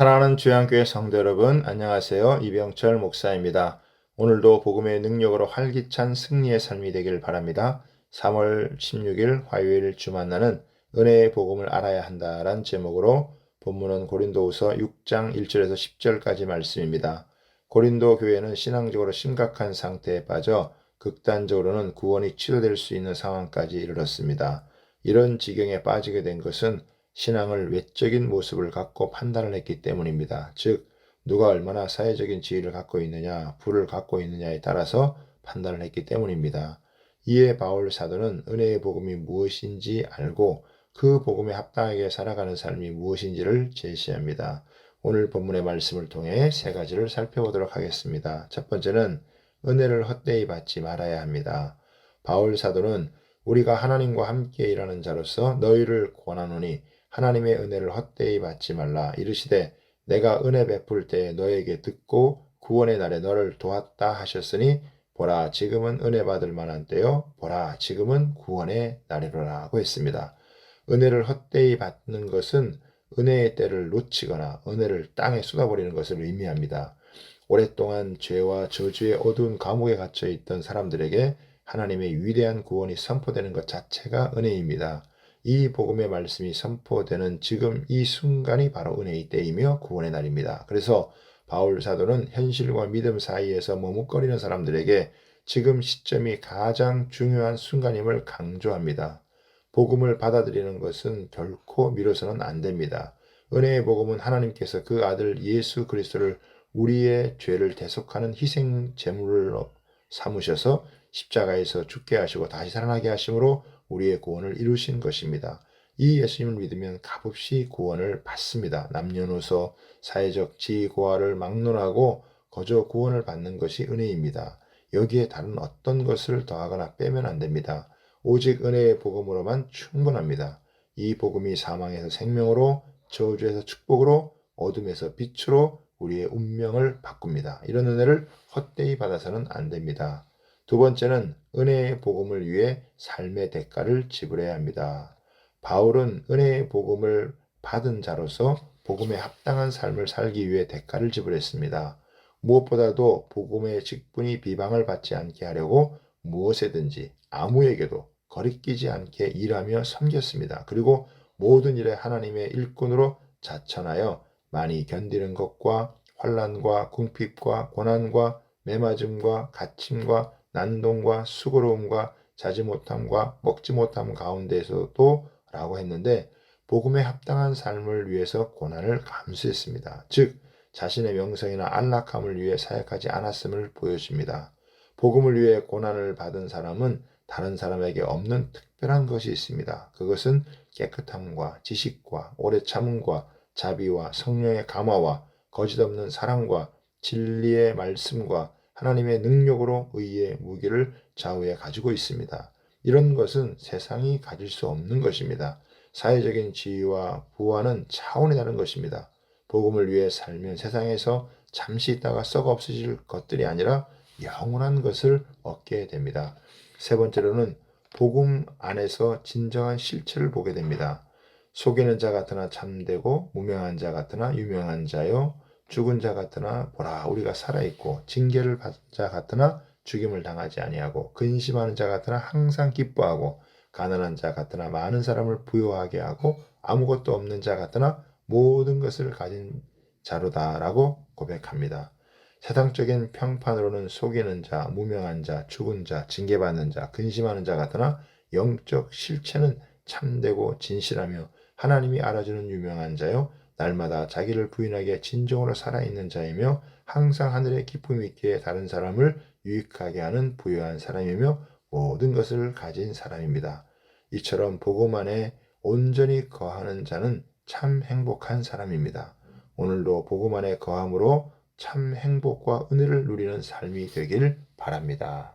사랑하는 주양교회 성도 여러분, 안녕하세요. 이병철 목사입니다. 오늘도 복음의 능력으로 활기찬 승리의 삶이 되길 바랍니다. 3월 16일 화요일 주 만나는 은혜의 복음을 알아야 한다란 제목으로 본문은 고린도후서 6장 1절에서 10절까지 말씀입니다. 고린도 교회는 신앙적으로 심각한 상태에 빠져 극단적으로는 구원이 취소될 수 있는 상황까지 이르렀습니다. 이런 지경에 빠지게 된 것은 신앙을 외적인 모습을 갖고 판단을 했기 때문입니다. 즉, 누가 얼마나 사회적인 지위를 갖고 있느냐, 부를 갖고 있느냐에 따라서 판단을 했기 때문입니다. 이에 바울 사도는 은혜의 복음이 무엇인지 알고 그 복음에 합당하게 살아가는 삶이 무엇인지를 제시합니다. 오늘 본문의 말씀을 통해 세 가지를 살펴보도록 하겠습니다. 첫 번째는 은혜를 헛되이 받지 말아야 합니다. 바울 사도는 우리가 하나님과 함께 일하는 자로서 너희를 권하노니 하나님의 은혜를 헛되이 받지 말라. 이르시되 내가 은혜 베풀 때에 너에게 듣고 구원의 날에 너를 도왔다 하셨으니 보라 지금은 은혜 받을 만한 때요 보라 지금은 구원의 날이로라고 했습니다. 은혜를 헛되이 받는 것은 은혜의 때를 놓치거나 은혜를 땅에 쏟아버리는 것을 의미합니다. 오랫동안 죄와 저주의 어두운 감옥에 갇혀 있던 사람들에게 하나님의 위대한 구원이 선포되는 것 자체가 은혜입니다. 이 복음의 말씀이 선포되는 지금 이 순간이 바로 은혜의 때이며 구원의 날입니다. 그래서 바울 사도는 현실과 믿음 사이에서 머뭇거리는 사람들에게 지금 시점이 가장 중요한 순간임을 강조합니다. 복음을 받아들이는 것은 결코 미뤄서는 안 됩니다. 은혜의 복음은 하나님께서 그 아들 예수 그리스도를 우리의 죄를 대속하는 희생 제물로 삼으셔서 십자가에서 죽게 하시고 다시 살아나게 하심으로 우리의 구원을 이루신 것입니다. 이 예수님을 믿으면 값없이 구원을 받습니다. 남녀노소 사회적 지위고하를 막론하고 거저 구원을 받는 것이 은혜입니다. 여기에 다른 어떤 것을 더하거나 빼면 안 됩니다. 오직 은혜의 복음으로만 충분합니다. 이 복음이 사망에서 생명으로, 저주에서 축복으로, 어둠에서 빛으로 우리의 운명을 바꿉니다. 이런 은혜를 헛되이 받아서는 안 됩니다. 두 번째는 은혜의 복음을 위해 삶의 대가를 지불해야 합니다. 바울은 은혜의 복음을 받은 자로서 복음에 합당한 삶을 살기 위해 대가를 지불했습니다. 무엇보다도 복음의 직분이 비방을 받지 않게 하려고 무엇에든지 아무에게도 거리끼지 않게 일하며 섬겼습니다. 그리고 모든 일에 하나님의 일꾼으로 자천하여 많이 견디는 것과 환난과 궁핍과 고난과 매맞음과 갇힘과 난동과 수고로움과 자지 못함과 먹지 못함 가운데서도 라고 했는데 복음에 합당한 삶을 위해서 고난을 감수했습니다. 즉 자신의 명성이나 안락함을 위해 사역하지 않았음을 보여줍니다. 복음을 위해 고난을 받은 사람은 다른 사람에게 없는 특별한 것이 있습니다. 그것은 깨끗함과 지식과 오래 참음과 자비와 성령의 감화와 거짓없는 사랑과 진리의 말씀과 하나님의 능력으로 의의 무기를 좌우에 가지고 있습니다. 이런 것은 세상이 가질 수 없는 것입니다. 사회적인 지위와 부와는 차원이 다른 것입니다. 복음을 위해 살면 세상에서 잠시 있다가 썩어 없어질 것들이 아니라 영원한 것을 얻게 됩니다. 세 번째로는 복음 안에서 진정한 실체를 보게 됩니다. 속이는 자 같으나 참되고 무명한 자 같으나 유명한 자요 죽은 자 같으나 보라 우리가 살아있고 징계를 받은 자 같으나 죽임을 당하지 아니하고 근심하는 자 같으나 항상 기뻐하고 가난한 자 같으나 많은 사람을 부요하게 하고 아무것도 없는 자 같으나 모든 것을 가진 자로다라고 고백합니다. 세상적인 평판으로는 속이는 자, 무명한 자, 죽은 자, 징계받는 자, 근심하는 자 같으나 영적 실체는 참되고 진실하며 하나님이 알아주는 유명한 자요 날마다 자기를 부인하게 진정으로 살아있는 자이며 항상 하늘의 기쁨 있게 다른 사람을 유익하게 하는 부유한 사람이며 모든 것을 가진 사람입니다. 이처럼 복음 안에 온전히 거하는 자는 참 행복한 사람입니다. 오늘도 복음 안에 거함으로 참 행복과 은혜를 누리는 삶이 되길 바랍니다.